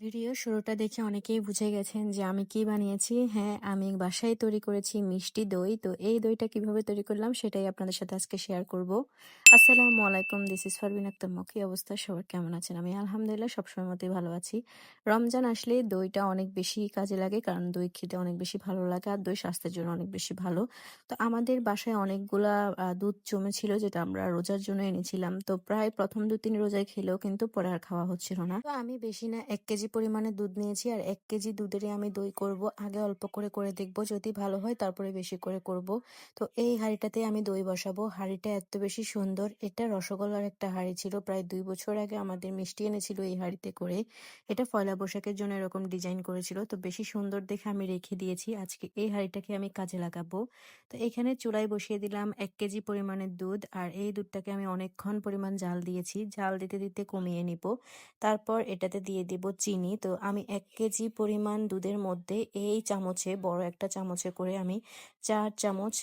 Video শুরুটা দেখে অনেকেই বুঝে গেছেন যে আমি কি বানিয়েছি। হ্যাঁ, আমি বাসায় তৈরি করেছি মিষ্টি দই। তো এই দইটা কিভাবে তৈরি করলাম সেটাই আপনাদের সাথে আজকে শেয়ার করব। আসসালামু আলাইকুম, দিস ইজ ফারবিন আক্তার। কি অবস্থা সবার, কেমন আছেন? আমি আলহামদুলিল্লাহ সবসময় মতোই ভালো আছি। রমজান আসলে দইটা অনেক বেশি কাজে লাগে, কারণ দই খেতে অনেক বেশি ভালো লাগে আর দই স্বাস্থ্যের জন্য অনেক বেশি ভালো। তো আমাদের বাসায় অনেকগুলা দুধ জমেছিল, যেটা আমরা রোজার জন্য এনেছিলাম। তো প্রায় প্রথম 2-3 রোজায় খেলেও কিন্তু পরে আর খাওয়া হচ্ছিল না। তো আমি বেশি না 1 কেজি পরিমাণে দুধ নিয়েছি, আর 1 কেজি দুধেরই আমি দই করব। আগে অল্প করে করে দেখব, যদি ভালো হয় তারপরে বেশি করে করব। তো এই হাঁড়িটাতে আমি দই বসাবো। হাঁড়িটা এত বেশি সুন্দর, এটা রসগোল্লার একটা হাঁড়ি ছিল। প্রায় 2 বছর আগে আমাদের মিষ্টি এনেছিল এই হাঁড়িতে করে। এটা পয়লা বৈশাখের জন্য এরকম ডিজাইন করেছিল, তো বেশি সুন্দর দেখে আমি রেখে দিয়েছি। আজকে এই হাঁড়িটাকে আমি কাজে লাগাবো। তো এখানে চুলায় বসিয়ে দিলাম 1 কেজি পরিমাণের দুধ, আর এই দুধটাকে আমি অনেকক্ষণ পরিমাণ জাল দিয়েছি। জাল দিতে দিতে কমিয়ে নিব। তারপর এটাতে দিয়ে দিব চিনি। তো আমি 1 কেজি পরিমাণ দুধের মধ্যে এই চামচে, বড় একটা চামচে করে আমি 4 চামচ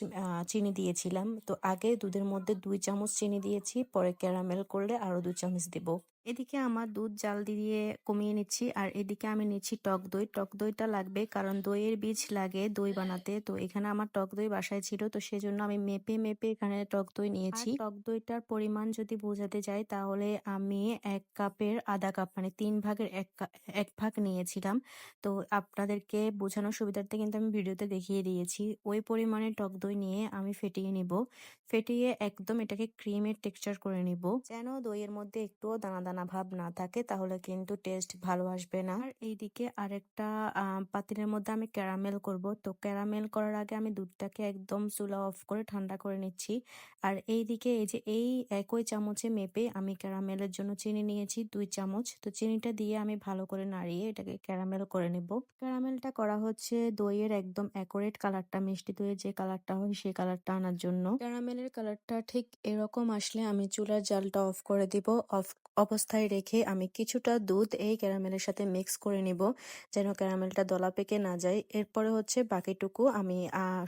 চিনি দিয়েছিলাম। তো আগে দুধের মধ্যে 2 চামচ চিনি দিয়েছি, পরে ক্যারামেল করলে আরো 2 চামচ দিব। এদিকে আমার দুধ জাল দিয়ে কমিয়ে নিচ্ছি, আর এদিকে আমি নিচ্ছি টক দই। টক দইটা লাগবে, কারণ দইয়ের বীজ লাগে দই বানাতে। তো এখানে আমার টক দই বাসায় ছিল, তো সেজন্য আমি মেপে মেপে এখানে টক দই নিয়েছি। টক দইটার পরিমাণ যদি বোঝাতে যাই, তাহলে আমি 1 কাপের আধা কাপ, মানে 3 ভাগের 1 ভাগ নিয়েছিলাম। তো আপনাদেরকে বোঝানোর সুবিধার্থে কিন্তু আমি ভিডিওতে দেখিয়ে দিয়েছি। ওই পরিমাণে টক দই নিয়ে আমি ফেটিয়ে নিব। ফেটিয়ে একদম এটাকে ক্রিমের টেক্সচার করে নিব, যেন দইয়ের মধ্যে একটুও দানা দানা ভাব না থাকে, তাহলে কিন্তু টেস্ট ভালো আসবে না। আর এইদিকে আরেকটা পাতিলের মধ্যে আমি ক্যারামেল করব। তো ক্যারামেল করার আগে আমি দুধটাকে একদম চুলা অফ করে ঠান্ডা করে নিচ্ছি। আর এইদিকে এই যে এই একই চামচে মেপে আমি ক্যারামেলের জন্য চিনি নিয়েছি 2 চামচ। তো চিনিটা দিয়ে আমি ভালো করে নাড়িয়ে এটাকে ক্যারামেল করে নেব। ক্যারামেলটা করা হচ্ছে দইয়ের একদম অ্যাকুরেট কালারটা, মিষ্টি দইয়ের যে কালারটা হয় সেই কালারটা আনার জন্য। ক্যারামেলের কালারটা ঠিক এরকম আসলে আমি চুলার জালটা অফ করে দিব। অফ অবস্থায় রেখে আমি কিছুটা দুধ এই ক্যারামেলের সাথে মিক্স করে নিব, যেন ক্যারামেলটা দলা পেকে না যায়। এরপরে হচ্ছে বাকিটুকু আমি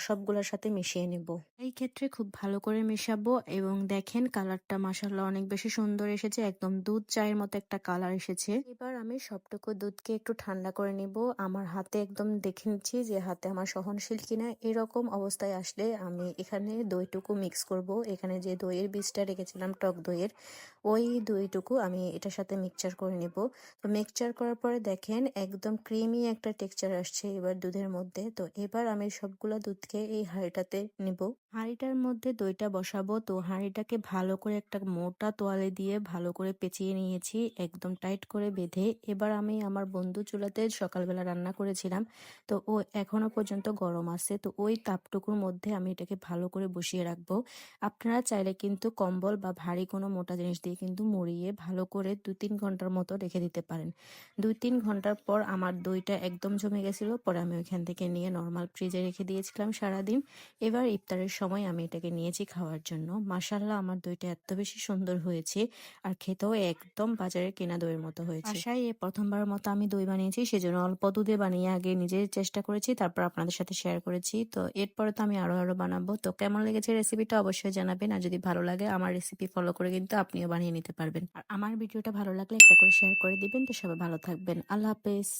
সবগুলোর সাথে মিশিয়ে নেব। এই ক্ষেত্রে খুব ভালো করে মেশাবো, এবং দেখেন কালারটা মাশাআল্লাহ অনেক বেশি সুন্দর এসেছে, একদম দুধ চায়ের মতো একটা কালার এসেছে। এবার আমি সবটুকু দুধকে একটু ঠান্ডা করে নিব। আমার হাতে একদম দেখে নিচ্ছি যে হাতে আমার সহনশীল কিনা। এরকম অবস্থায় আসলে আমি এখানে দইটুকু মিক্স করব। এখানে যে দইয়ের বীজটা রেখেছিলাম টক দইয়ের, ওই দইটুকু আমি এটার সাথে মিক্সচার করে নিব। তো মিক্সচার করার পরে দেখেন একদম ক্রিমি একটা টেক্সচার আসছে এবার দুধের মধ্যে। তো এবার আমি সবগুলো দুধকে এই হাঁড়িটাতে নিব। হাঁড়িটার মধ্যে দইটা বসাবো। তো হাঁড়িটাকে ভালো করে একটা মোটা তোয়ালে দিয়ে ভালো করে পেঁচিয়ে নিয়েছি, একদম টাইট করে বেঁধে। এবার আমি আমার বন্ধু চুলাতে সকালবেলা রান্না করেছিলাম, তো ও এখনো পর্যন্ত গরম আছে। তো ওই তাপটুকুর মধ্যে আমি এটাকে ভালো করে বসিয়ে রাখবো। আপনারা চাইলে কিন্তু কম্বল বা ভারী কোনো মোটা জিনিস দিয়ে কিন্তু মুড়িয়ে ভালো করে 2-3 ঘন্টার মতো রেখে দিতে পারেন। 2-3 ঘন্টার পর আমার দইটা একদম জমে গেছিল, পরে আমি ওইখান থেকে নিয়ে নর্মাল ফ্রিজে রেখে দিয়েছিলাম সারাদিন। এবার ইফতারের সময় আমি এটাকে নিয়েছি খাওয়ার জন্য। মাশাআল্লাহ আমার দইটা এত বেশি সুন্দর হয়েছে, আর খেতেও একদম বাজারে কেনা দইয়ের মতো হয়েছে। বাসায় এই প্রথমবারের মতো আমি দই বানিয়েছি, সেজন্য অল্প দুধে বানিয়ে আগে নিজে চেষ্টা করেছি, তারপর আপনাদের সাথে শেয়ার করেছি। তো এরপরে তো আমি আরো বানাবো। তো কেমন লেগেছে রেসিপিটা অবশ্যই জানাবেন, আর যদি ভালো লাগে আমার রেসিপি ফলো করে কিন্তু আপনিও বানিয়ে নিতে পারবেন। আর আমার ভিডিওটা ভালো লাগলে একটা করে শেয়ার করে দিবেন। তো সবাই ভালো থাকবেন, আল্লাহ হাফেজ।